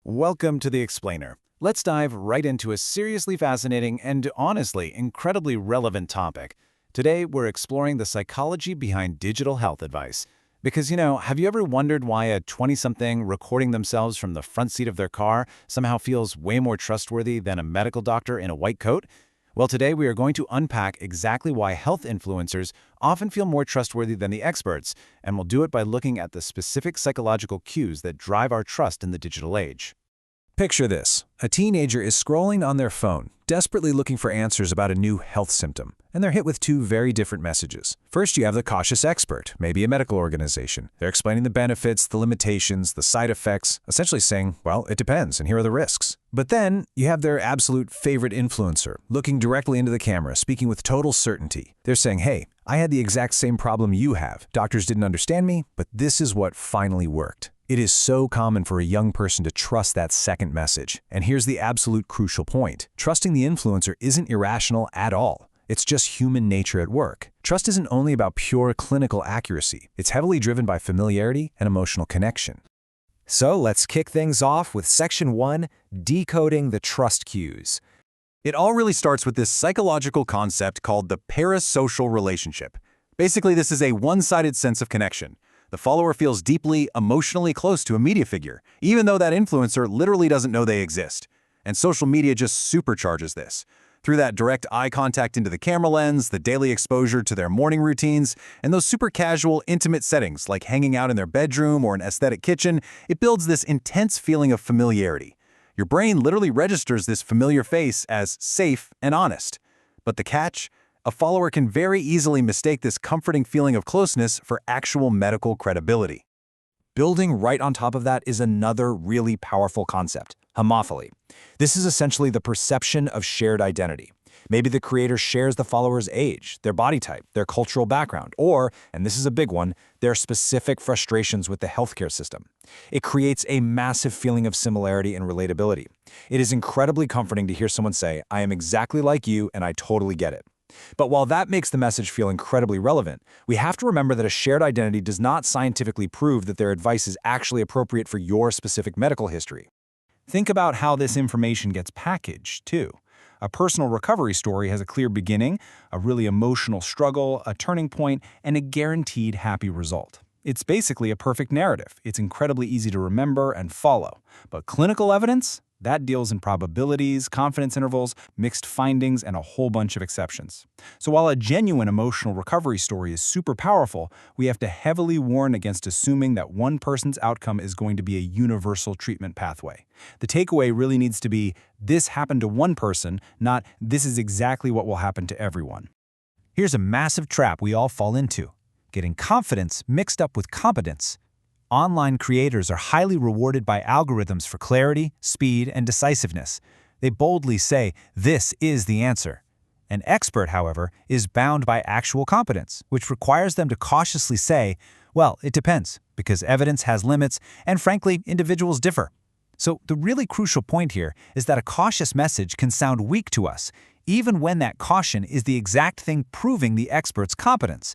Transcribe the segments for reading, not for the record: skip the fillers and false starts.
Welcome to The Explainer. Let's dive right into a seriously fascinating and honestly incredibly relevant topic. Today, we're exploring the psychology behind digital health advice. Because, have you ever wondered why a 20-something recording themselves from the front seat of their car somehow feels way more trustworthy than a medical doctor in a white coat? Well, today we are going to unpack exactly why health influencers often feel more trustworthy than the experts, and we'll do it by looking at the specific psychological cues that drive our trust in the digital age. Picture this. A teenager is scrolling on their phone, desperately looking for answers about a new health symptom, and they're hit with two very different messages. First, you have the cautious expert, maybe a medical organization. They're explaining the benefits, the limitations, the side effects, essentially saying, well, it depends, and here are the risks. But then, you have their absolute favorite influencer, looking directly into the camera, speaking with total certainty. They're saying, hey, I had the exact same problem you have. Doctors didn't understand me, but this is what finally worked. It is so common for a young person to trust that second message. And here's the absolute crucial point. Trusting the influencer isn't irrational at all. It's just human nature at work. Trust isn't only about pure clinical accuracy. It's heavily driven by familiarity and emotional connection. So let's kick things off with Section 1, Decoding the Trust Cues. It all really starts with this psychological concept called the parasocial relationship. Basically, this is a one-sided sense of connection. The follower feels deeply, emotionally close to a media figure, even though that influencer literally doesn't know they exist. And social media just supercharges this. Through that direct eye contact into the camera lens, the daily exposure to their morning routines, and those super casual, intimate settings like hanging out in their bedroom or an aesthetic kitchen, it builds this intense feeling of familiarity. Your brain literally registers this familiar face as safe and honest. But the catch? A follower can very easily mistake this comforting feeling of closeness for actual medical credibility. Building right on top of that is another really powerful concept, homophily. This is essentially the perception of shared identity. Maybe the creator shares the follower's age, their body type, their cultural background, or, and this is a big one, their specific frustrations with the healthcare system. It creates a massive feeling of similarity and relatability. It is incredibly comforting to hear someone say, I am exactly like you and I totally get it. But while that makes the message feel incredibly relevant, we have to remember that a shared identity does not scientifically prove that their advice is actually appropriate for your specific medical history. Think about how this information gets packaged, too. A personal recovery story has a clear beginning, a really emotional struggle, a turning point, and a guaranteed happy result. It's basically a perfect narrative. It's incredibly easy to remember and follow. But clinical evidence? That deals in probabilities, confidence intervals, mixed findings, and a whole bunch of exceptions. So while a genuine emotional recovery story is super powerful, we have to heavily warn against assuming that one person's outcome is going to be a universal treatment pathway. The takeaway really needs to be, this happened to one person, not this is exactly what will happen to everyone. Here's a massive trap we all fall into: getting confidence mixed up with competence. Online creators are highly rewarded by algorithms for clarity, speed, and decisiveness. They boldly say, this is the answer. An expert, however, is bound by actual competence, which requires them to cautiously say, well, it depends, because evidence has limits, and frankly, individuals differ. So the really crucial point here is that a cautious message can sound weak to us, even when that caution is the exact thing proving the expert's competence.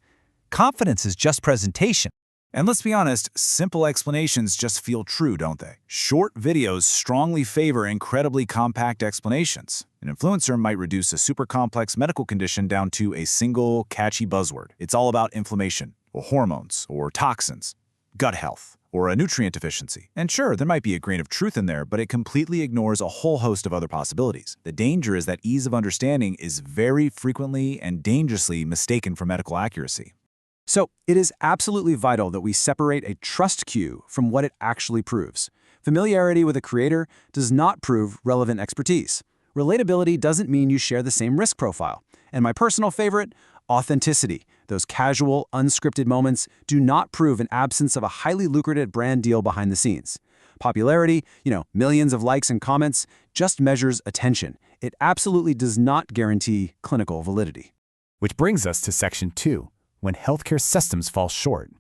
Confidence is just presentation. And let's be honest, simple explanations just feel true, don't they? Short videos strongly favor incredibly compact explanations. An influencer might reduce a super complex medical condition down to a single, catchy buzzword. It's all about inflammation, or hormones, or toxins, gut health, or a nutrient deficiency. And sure, there might be a grain of truth in there, but it completely ignores a whole host of other possibilities. The danger is that ease of understanding is very frequently and dangerously mistaken for medical accuracy. So, it is absolutely vital that we separate a trust cue from what it actually proves. Familiarity with a creator does not prove relevant expertise. Relatability doesn't mean you share the same risk profile. And my personal favorite, authenticity. Those casual, unscripted moments do not prove an absence of a highly lucrative brand deal behind the scenes. Popularity, millions of likes and comments, just measures attention. It absolutely does not guarantee clinical validity. Which brings us to Section 2. When healthcare systems fall short.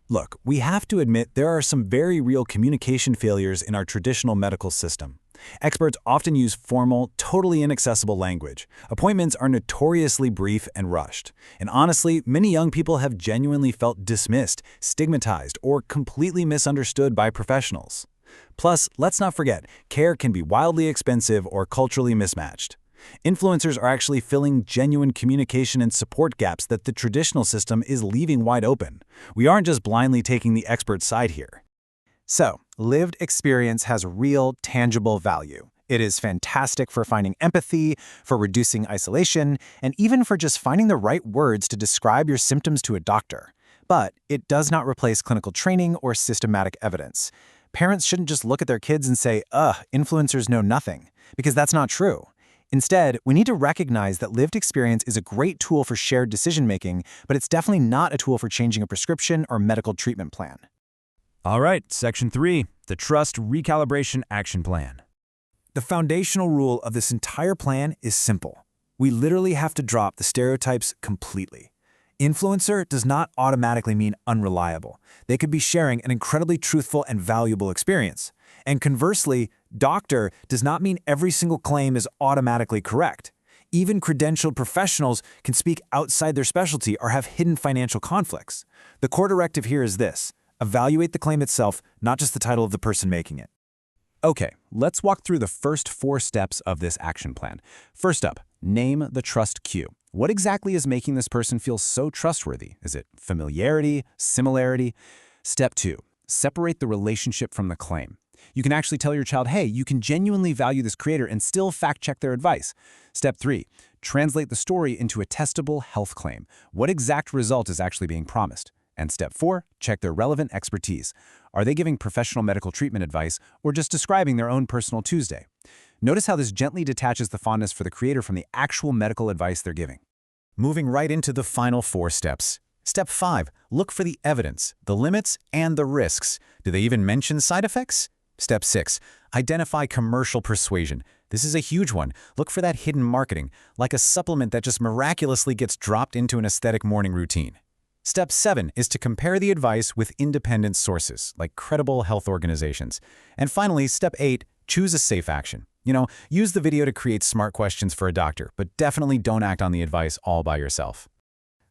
Look, we have to admit there are some very real communication failures in our traditional medical system. Experts often use formal, totally inaccessible language. Appointments are notoriously brief and rushed. And honestly, many young people have genuinely felt dismissed, stigmatized, or completely misunderstood by professionals. Plus, let's not forget, care can be wildly expensive or culturally mismatched. Influencers are actually filling genuine communication and support gaps that the traditional system is leaving wide open. We aren't just blindly taking the expert side here. So, lived experience has real, tangible value. It is fantastic for finding empathy, for reducing isolation, and even for just finding the right words to describe your symptoms to a doctor. But it does not replace clinical training or systematic evidence. Parents shouldn't just look at their kids and say, influencers know nothing, because that's not true. Instead, we need to recognize that lived experience is a great tool for shared decision-making, but it's definitely not a tool for changing a prescription or medical treatment plan. All right, Section 3, the Trust Recalibration Action Plan. The foundational rule of this entire plan is simple. We literally have to drop the stereotypes completely. Influencer does not automatically mean unreliable. They could be sharing an incredibly truthful and valuable experience. And conversely, doctor does not mean every single claim is automatically correct. Even credentialed professionals can speak outside their specialty or have hidden financial conflicts. The core directive here is this: evaluate the claim itself, not just the title of the person making it. Okay, let's walk through the first 4 steps of this action plan. First up, name the trust cue. What exactly is making this person feel so trustworthy? Is it familiarity, similarity? Step 2, separate the relationship from the claim. You can actually tell your child, hey, you can genuinely value this creator and still fact-check their advice. Step 3, translate the story into a testable health claim. What exact result is actually being promised? And step 4, check their relevant expertise. Are they giving professional medical treatment advice or just describing their own personal Tuesday? Notice how this gently detaches the fondness for the creator from the actual medical advice they're giving. Moving right into the final 4 steps. Step 5, look for the evidence, the limits, and the risks. Do they even mention side effects? Step 6, identify commercial persuasion. This is a huge one. Look for that hidden marketing, like a supplement that just miraculously gets dropped into an aesthetic morning routine. Step 7 is to compare the advice with independent sources, like credible health organizations. And finally, step 8, choose a safe action. Use the video to create smart questions for a doctor, but definitely don't act on the advice all by yourself.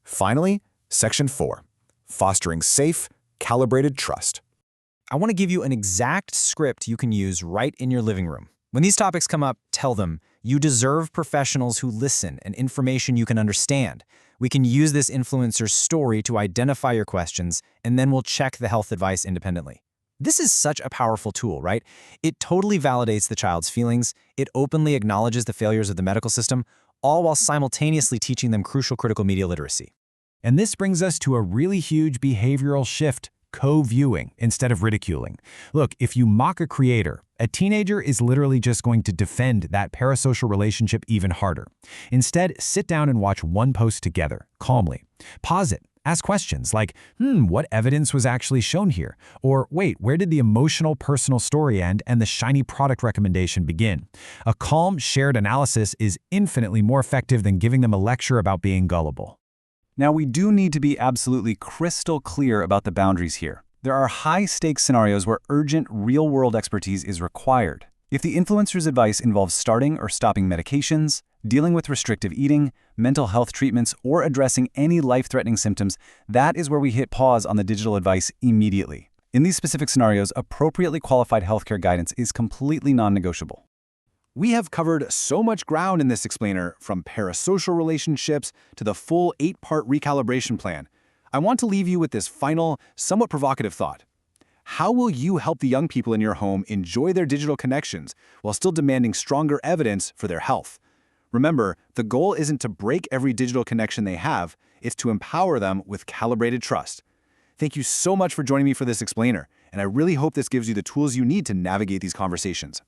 Finally, Section 4, fostering safe, calibrated trust. I want to give you an exact script you can use right in your living room. When these topics come up, tell them, you deserve professionals who listen and information you can understand. We can use this influencer's story to identify your questions, and then we'll check the health advice independently. This is such a powerful tool, right? It totally validates the child's feelings, it openly acknowledges the failures of the medical system, all while simultaneously teaching them crucial critical media literacy. And this brings us to a really huge behavioral shift: co-viewing instead of ridiculing. Look, if you mock a creator, a teenager is literally just going to defend that parasocial relationship even harder. Instead, sit down and watch one post together, calmly. Pause it. Ask questions like, what evidence was actually shown here? Or wait, where did the emotional personal story end and the shiny product recommendation begin? A calm, shared analysis is infinitely more effective than giving them a lecture about being gullible. Now, we do need to be absolutely crystal clear about the boundaries here. There are high-stakes scenarios where urgent, real-world expertise is required. If the influencer's advice involves starting or stopping medications, dealing with restrictive eating, mental health treatments, or addressing any life-threatening symptoms, that is where we hit pause on the digital advice immediately. In these specific scenarios, appropriately qualified healthcare guidance is completely non-negotiable. We have covered so much ground in this explainer, from parasocial relationships to the full 8-part recalibration plan. I want to leave you with this final, somewhat provocative thought. How will you help the young people in your home enjoy their digital connections while still demanding stronger evidence for their health? Remember, the goal isn't to break every digital connection they have, it's to empower them with calibrated trust. Thank you so much for joining me for this explainer, and I really hope this gives you the tools you need to navigate these conversations.